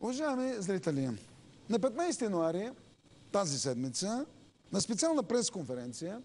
Уважаеми зрители, на 15 януари тази седмица на специална пресконференция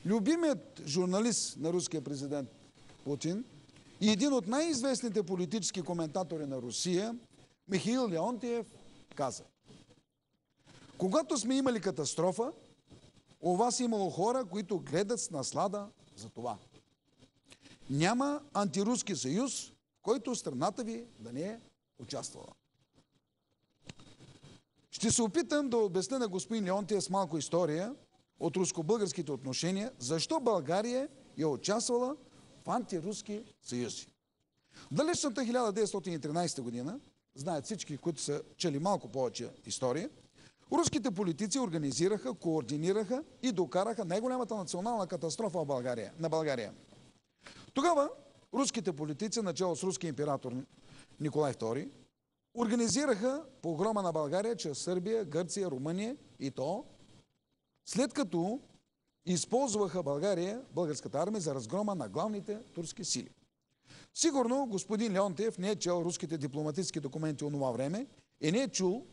любимият журналист на руския президент Путин и един от най-известните политически коментатори на Русия, Михаил Леонтиев, каза: когато сме имали катастрофа, у вас имало хора, които гледат с наслада за това. Няма антируски съюз, в който страната ви да не е участвала. Ще се опитам да обясня на господин Леонтиев с малко история от руско-българските отношения, защо България е участвала в антируски съюзи. В далечната 1913 година, знаят всички, които са чели малко повече история, руските политици организираха, координираха и докараха най-голямата национална катастрофа на България. Тогава руските политици, начало с руския император Николай II, организираха погрома на България чрез Сърбия, Гърция, Румъния и то, след като използваха България, българската армия, за разгрома на главните турски сили. Сигурно господин Леонтиев не е чел руските дипломатически документи от това време и не е чул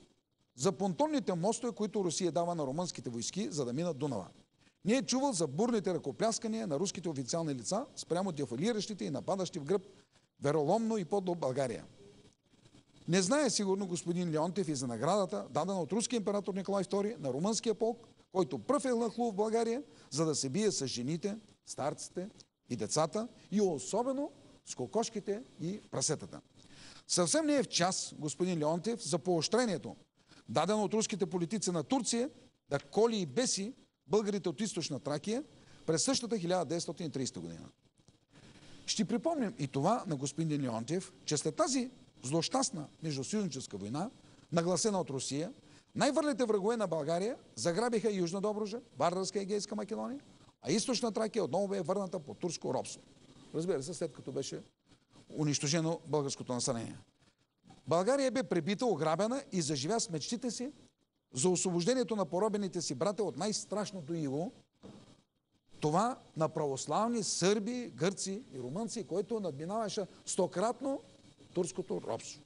за понтонните мостове, които Русия дава на румънските войски, за да минат Дунава. Не е чувал за бурните ръкопляскания на руските официални лица спрямо дефилиращите и нападащи в гръб вероломно и подло България. Не знае сигурно господин Леонтиев и за наградата, дадена от руския император Николай II на румънския полк, който пръв е нахлул в България, за да се бие с жените, старците и децата и особено с кокошките и прасетата. Съвсем не е в час господин Леонтиев за поощрението, дадено от руските политици на Турция, да коли и беси българите от източна Тракия през същата 1930 година. Ще припомним и това на господин Леонтиев, че след тази злощастна междусъюзническа война, нагласена от Русия, най-върлите врагове на България заграбиха Южна Добруджа, Вардарска и Егейска Македония, а източна Тракия отново бе върната под турско робство. Разбира се, след като беше унищожено българското население. България бе пребита, ограбена и заживя с мечтите си за освобождението на поробените си братя от най-страшното иго, това на православни сърби, гърци и румънци, което надминаваше стократно турското робство.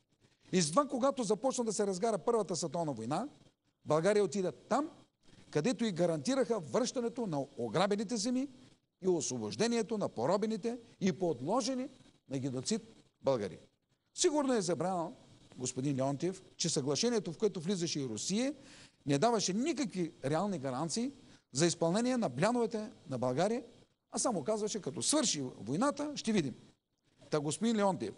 И затова, когато започна да се разгара Първата световна война, България отиде там, където и гарантираха връщането на ограбените земи и освобождението на поробените и подложени на геноцид българи. Сигурно е забравил господин Леонтиев, че съглашението, в което влизаше и Русия, не даваше никакви реални гаранции за изпълнение на пляновете на България, а само казваше, като свърши войната, ще видим. Та господин Леонтиев,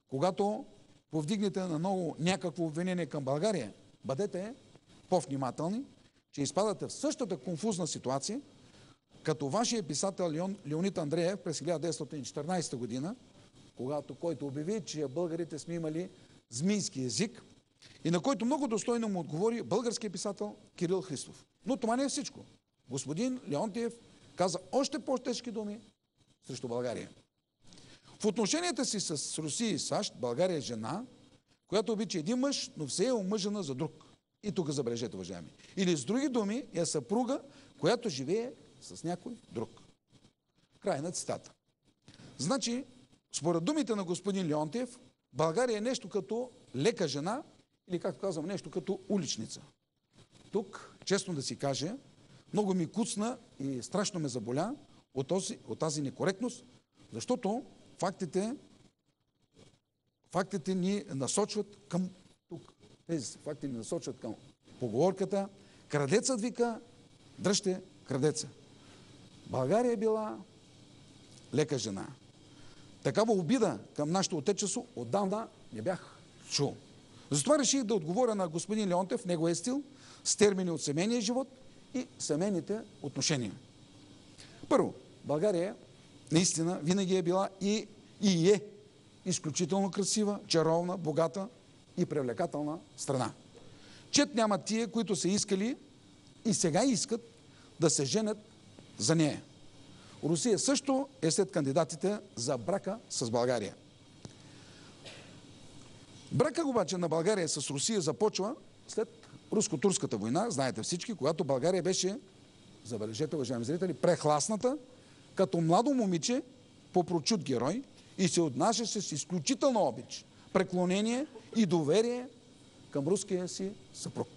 когато повдигнете на ново някакво обвинение към България, бъдете по-внимателни, че изпадате в същата конфузна ситуация, като вашия писател Леонид Андреев през 1914 година, който обяви, че българите сме имали змийски език и на който много достойно му отговори българският писател Кирил Христов. Но това не е всичко. Господин Леонтиев каза още по-тежки думи срещу България. В отношенията си с Русия и САЩ, България е жена, която обича един мъж, но все е омъжена за друг. И тук забележете, уважаеми. Или с други думи е съпруга, която живее с някой друг. Край на цитата. Значи, според думите на господин Леонтиев, България е нещо като лека жена или, както казвам, нещо като уличница. Тук, честно да си кажа, много ми куцна и страшно ме заболя от тази некоректност, защото фактите ни насочват към тук. Тези факти ни насочват към поговорката: крадецът вика, дръжте крадеца. България е била лека жена. Такава обида към нашето отечество отдавна не бях чул. Затова реших да отговоря на господин Леонтиев в неговия стил с термини от семейния живот и семейните отношения. Първо, България наистина винаги е била и е изключително красива, чаровна, богата и привлекателна страна. Чет няма тия, които са искали и сега искат да се женят за нея. Русия също е след кандидатите за брака с България. Бракът обаче на България с Русия започва след руско-турската война, знаете всички, когато България беше, забележете, уважаеми зрители, прехласната като младо момиче по прочут герой и се отнасяше с изключителна обич, преклонение и доверие към руския си съпруг.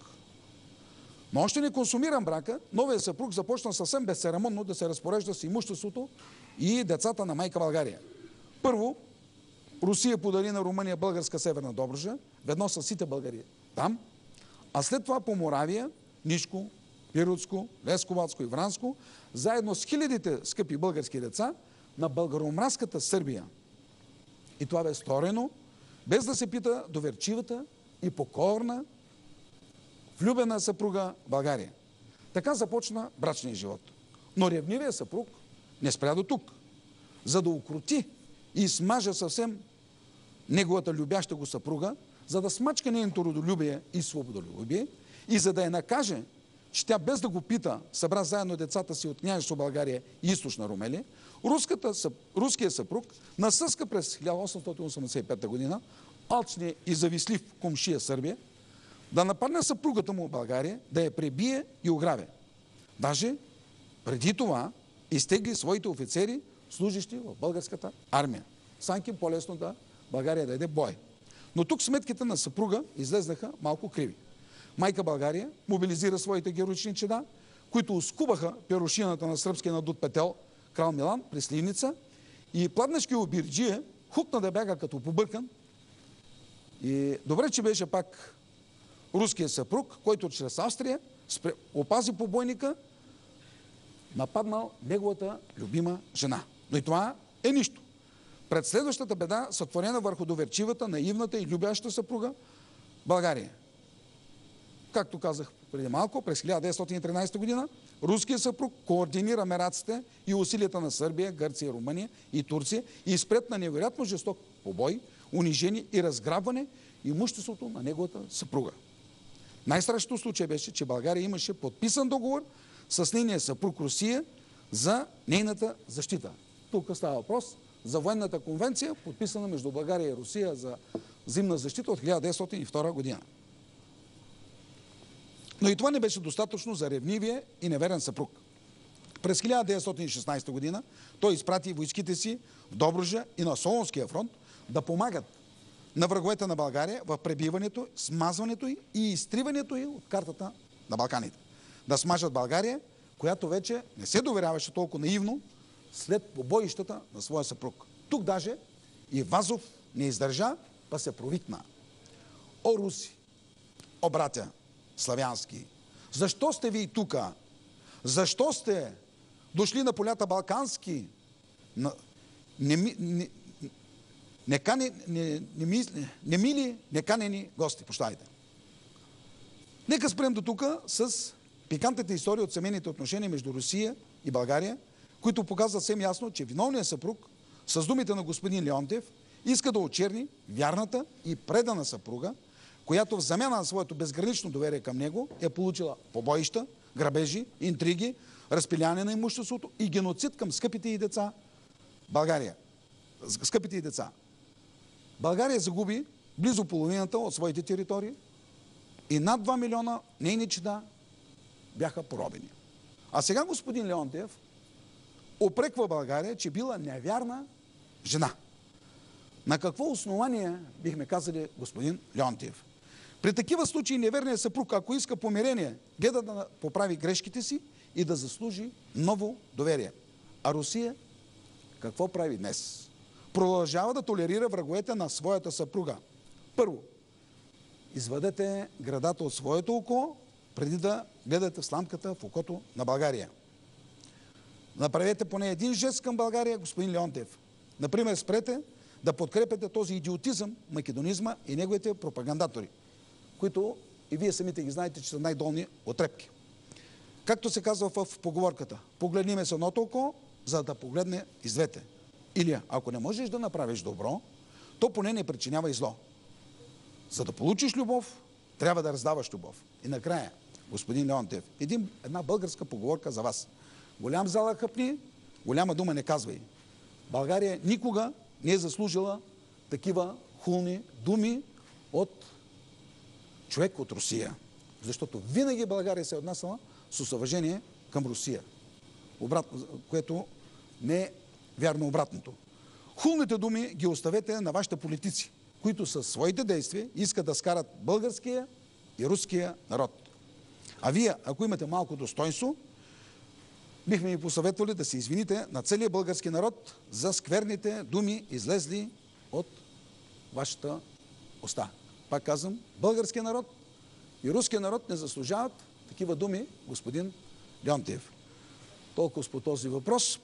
Но още не консумиран брака, новия съпруг започна съвсем безцеремонно да се разпорежда с имуществото и децата на майка България. Първо, Русия подари на Румъния българска Северна Добруджа, ведно с сите българи там, а след това по Моравия, Нишко, Пиротско, Лесковацко и Вранско, заедно с хилядите скъпи български деца на българомразката Сърбия. И това бе сторено, без да се пита доверчивата и покорна влюбена съпруга България. Така започна брачния живот. Но ревнивият съпруг не спря до тук. За да укрути и смажа съвсем неговата любяща го съпруга, за да смачка нейното родолюбие и свободолюбие, и за да я накаже, че тя без да го пита събра заедно децата си от княжество България и източна Румелия, руският съпруг насъска през 1885 година алчния и завистлив комшия Сърбия да нападне съпругата му България, да я пребие и ограбе. Даже преди това изтегли своите офицери, служащи в българската армия. Санки по-лесно да България да яде бой. Но тук сметките на съпруга излезнаха малко криви. Майка България мобилизира своите героични чеда, които оскубаха перушината на сръбския надут петел крал Милан при Сливница, и пладнешки обирджия хукна да бяга като побъркан. И добре, че беше пак руският съпруг, който чрез Австрия опази побойника, нападнал неговата любима жена. Но и това е нищо. Пред следващата беда, сътворена върху доверчивата, наивната и любяща съпруга България. Както казах преди малко, през 1913 година руският съпруг координира мераците и усилията на Сърбия, Гърция, Румъния и Турция и изпред на невероятно жесток побой, унижение и разграбване имуществото на неговата съпруга. Най-страшното случай беше, че България имаше подписан договор с нейния съпруг Русия за нейната защита. Тук става въпрос за военната конвенция, подписана между България и Русия за взаимна защита от 1902 година. Но и това не беше достатъчно за ревнивия и неверен съпруг. През 1916 година той изпрати войските си в Добруджа и на Солунския фронт да помагат на враговете на България в пребиването, смазването й и изтриването й от картата на Балканите. Да смажат България, която вече не се доверяваше толкова наивно след побоищата на своя съпруг. Тук даже и Вазов не издържа, па се провикна. О, руси, о, братя славянски, защо сте ви тука? Защо сте дошли на полята балкански? Немили, неканени гости, прощайте. Нека спрем до тука с пикантните истории от семейните отношения между Русия и България, които показват съвсем ясно, че виновният съпруг, с думите на господин Леонтиев, иска да очерни вярната и предана съпруга, която в замяна на своето безгранично доверие към него е получила побоища, грабежи, интриги, разпиляване на имуществото и геноцид към скъпите й деца България. Скъпите й деца. България загуби близо половината от своите територии и над 2 милиона нейни чеда бяха поробени. А сега господин Леонтиев упреква България, че била невярна жена. На какво основание бихме казали господин Леонтиев? При такива случаи неверният съпруг, ако иска помирение, гледа да поправи грешките си и да заслужи ново доверие. А Русия какво прави днес? Продължава да толерира враговете на своята съпруга. Първо, извадете градата от своето око, преди да гледате в сламката в окото на България. Направете поне един жест към България, господин Леонтиев. Например, спрете да подкрепяте този идиотизъм, македонизма и неговите пропагандатори, които и вие самите ги знаете, че са най-долни отрепки. Както се казва в поговорката, погледни ме с едното око, за да погледне и с двете. Или, ако не можеш да направиш добро, то поне не причинява и зло. За да получиш любов, трябва да раздаваш любов. И накрая, господин Леонтиев, една българска поговорка за вас. Голям зала хъпни, голяма дума не казвай. България никога не е заслужила такива хулни думи от човек от Русия. Защото винаги България се е отнасяла с уважение към Русия. Което не е вярно обратното. Хулните думи ги оставете на вашите политици, които със своите действия искат да скарат българския и руския народ. А вие, ако имате малко достойнство, бихме ви посъветвали да се извините на целия български народ за скверните думи, излезли от вашата уста. Пак казвам, българския народ и руския народ не заслужават такива думи, господин Леонтиев. Толкова по този въпрос.